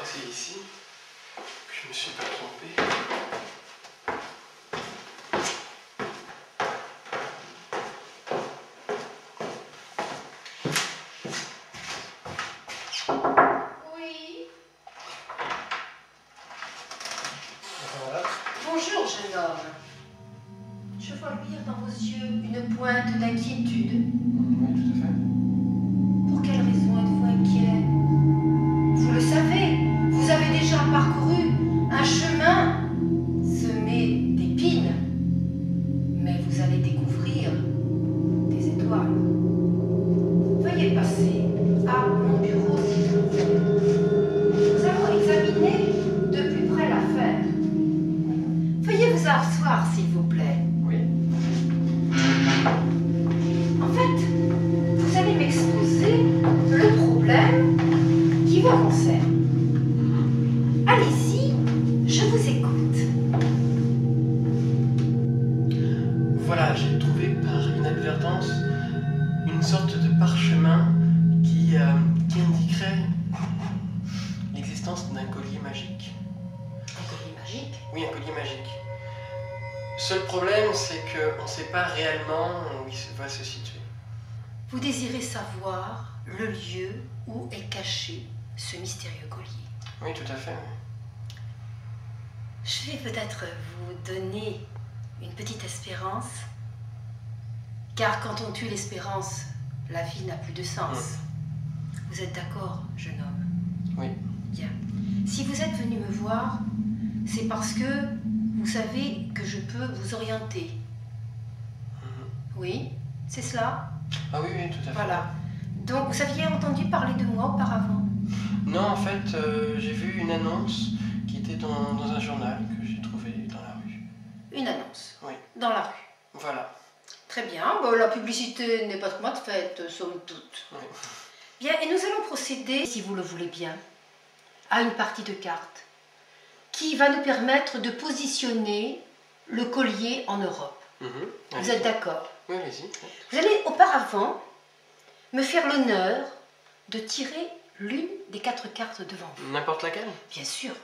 que c'est ici. Je me suis pas trompé. Oui. Voilà. Bonjour, jeune homme. Je vois luire dans vos yeux une pointe d'inquiétude. Oui, tout à fait. Pour quelle raison êtes-vous inquiet? Vous le savez, vous avez déjà parcouru un chemin semé d'épines. Mais vous allez découvrir des étoiles. Veuillez passer à mon bureau, s'il vous plaît. Nous allons examiner de plus près l'affaire. Veuillez vous asseoir, s'il vous plaît. Oui. En fait, vous allez m'exposer le problème qui vous concerne. Allez-y, je vous écoute. Voilà, j'ai trouvé par inadvertance une sorte de parchemin qui indiquerait l'existence d'un collier magique. Un collier magique? Oui, un collier magique. Seul problème, c'est qu'on ne sait pas réellement où il va se situer. Vous désirez savoir le lieu où est caché ce mystérieux collier. Oui, tout à fait. Je vais peut-être vous donner une petite espérance, car quand on tue l'espérance, la vie n'a plus de sens. Vous êtes d'accord, jeune homme? Oui. Bien. Si vous êtes venu me voir, c'est parce que vous savez que je peux vous orienter. Oui, c'est cela? Ah oui, oui, tout à fait. Voilà. Donc, vous aviez entendu parler de moi auparavant? Non, en fait, j'ai vu une annonce qui était dans un journal que j'ai trouvé dans la rue. Une annonce? Oui. Dans la rue? Voilà. Très bien. Bon, la publicité n'est pas trop mal faite, somme toute. Oui. Bien, et nous allons procéder, si vous le voulez bien, à une partie de cartes qui va nous permettre de positionner le collier en Europe. Vous êtes d'accord? Oui, allez-y. Vous allez auparavant me faire l'honneur de tirer l'une des 4 cartes devant vous. N'importe laquelle? Bien sûr.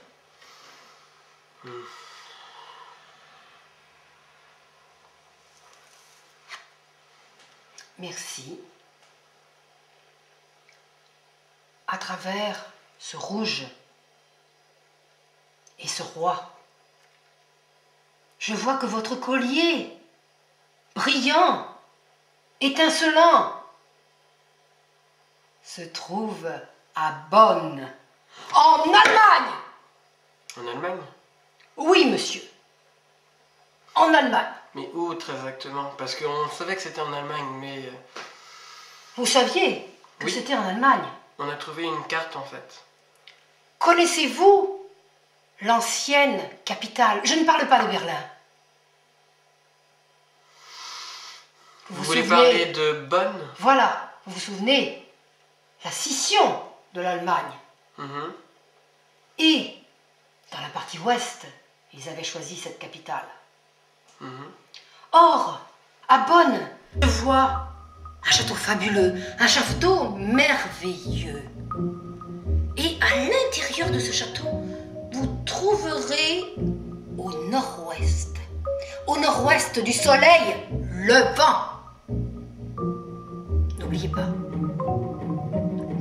Merci. À travers ce rouge et ce roi, je vois que votre collier, brillant, étincelant, se trouve à Bonn, en Allemagne. En Allemagne? Oui, monsieur. En Allemagne. Mais où très exactement? Parce qu'on savait que c'était en Allemagne, mais Vous saviez que Oui. c'était en Allemagne. on a trouvé une carte en fait. Connaissez-vous l'ancienne capitale? Je ne parle pas de Berlin. Vous voulez parler de Bonn? Voilà, vous vous souvenez, la scission de l'Allemagne. Et dans la partie ouest, ils avaient choisi cette capitale. Or, à Bonn, je vois un château fabuleux, un château merveilleux. Et à l'intérieur de ce château, vous trouverez au nord-ouest du soleil levant. N'oubliez pas,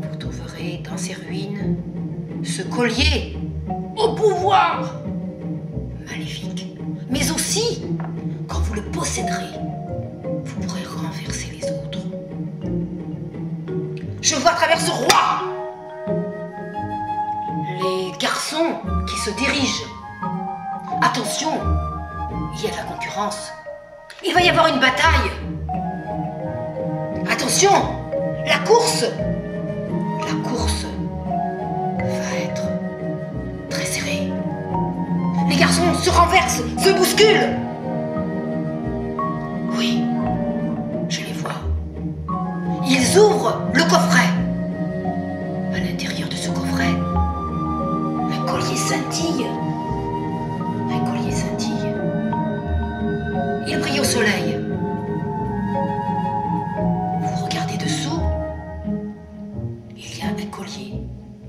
vous trouverez dans ces ruines ce collier au pouvoir maléfique. Mais aussi, quand vous le posséderez, vous pourrez renverser les autres. Je vois à travers ce roi les garçons qui se dirigent. Attention, il y a de la concurrence. Il va y avoir une bataille. Attention, la course va être très serrée. Les garçons se renversent, se bousculent. Oui, je les vois. Ils ouvrent le coffret. À l'intérieur de ce coffret, un collier scintille. Un collier scintille. Il brille au soleil. Vous regardez dessous. Il y a un collier.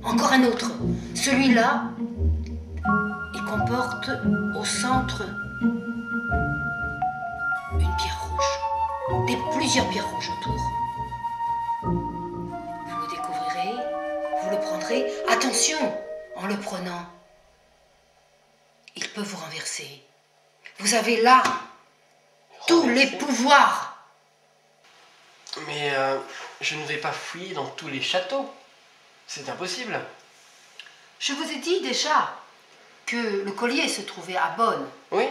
Encore un autre. Celui-là, il comporte au centre une pierre rouge, plusieurs pierres rouges autour. Vous le découvrirez, vous le prendrez. Attention, en le prenant, il peut vous renverser. Vous avez là tous les pouvoirs. Mais je ne vais pas fouiller dans tous les châteaux. C'est impossible. Je vous ai dit déjà que le collier se trouvait à Bonn. Oui.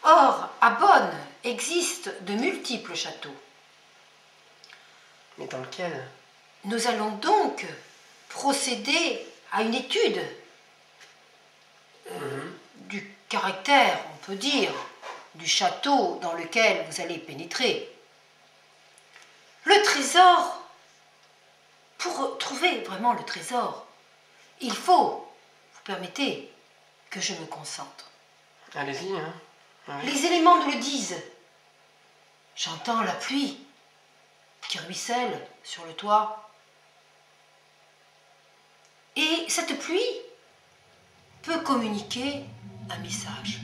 Or, à Bonn existent de multiples châteaux. Mais dans lequel? Nous allons donc procéder à une étude du caractère, on peut dire, du château dans lequel vous allez pénétrer. Le trésor, pour trouver vraiment le trésor, il faut, vous permettez, que je me concentre. Allez-y, hein. Oui. Les éléments nous le disent. J'entends la pluie qui ruisselle sur le toit. Et cette pluie peut communiquer un message.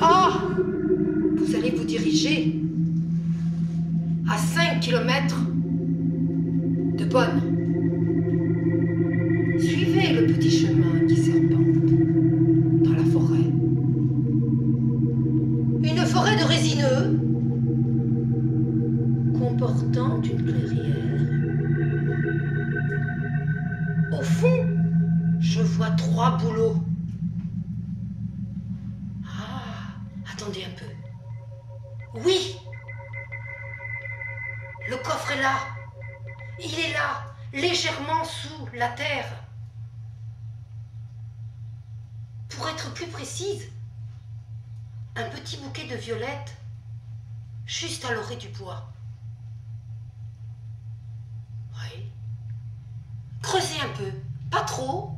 Ah! Vous allez vous diriger à 5 km de Bonn. Suivez le petit chemin qui serpente dans la forêt. Une forêt de résineux comportant une clairière. Au fond, je vois 3 bouleaux. Ah, attendez un peu. Oui! Le coffre est là. Il est là, légèrement sous la terre. Pour être plus précise, un petit bouquet de violettes juste à l'orée du bois. Oui. Creusez un peu, pas trop.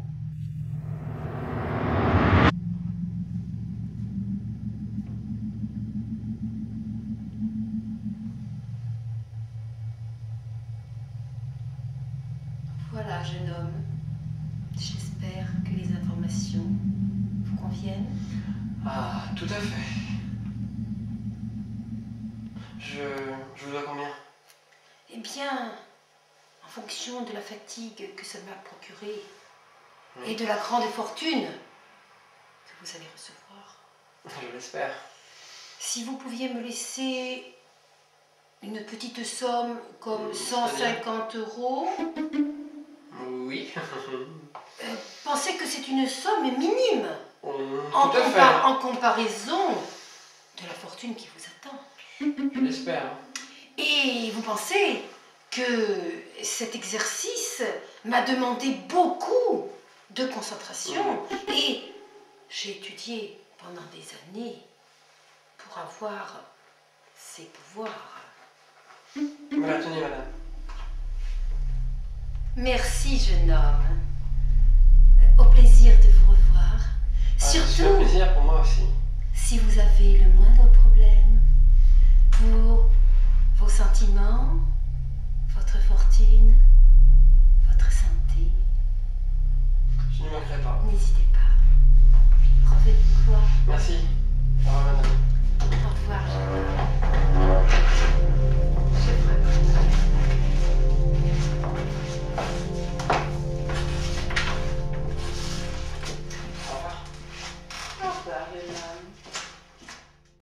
Voilà, jeune homme. J'espère que les informations vous conviennent. Ah, tout à fait. Je vous dois combien? Eh bien, en fonction de la fatigue que ça m'a procurée et de la grande fortune que vous allez recevoir. Je l'espère. Si vous pouviez me laisser une petite somme comme 150 €, Oui. pensez que c'est une somme minime Tout à en comparaison de la fortune qui vous attend. fait. Je l'espère. Et vous pensez que cet exercice m'a demandé beaucoup de concentration et j'ai étudié pendant des années pour avoir ces pouvoirs. Voilà, tenez, madame. Merci, jeune homme. Au plaisir de vous revoir. C'est un Surtout, plaisir pour moi aussi. si vous avez le moindre problème pour vos sentiments, votre fortune, votre santé, Je ne manquerai pas. n'hésitez pas. Revenez me voir. Merci.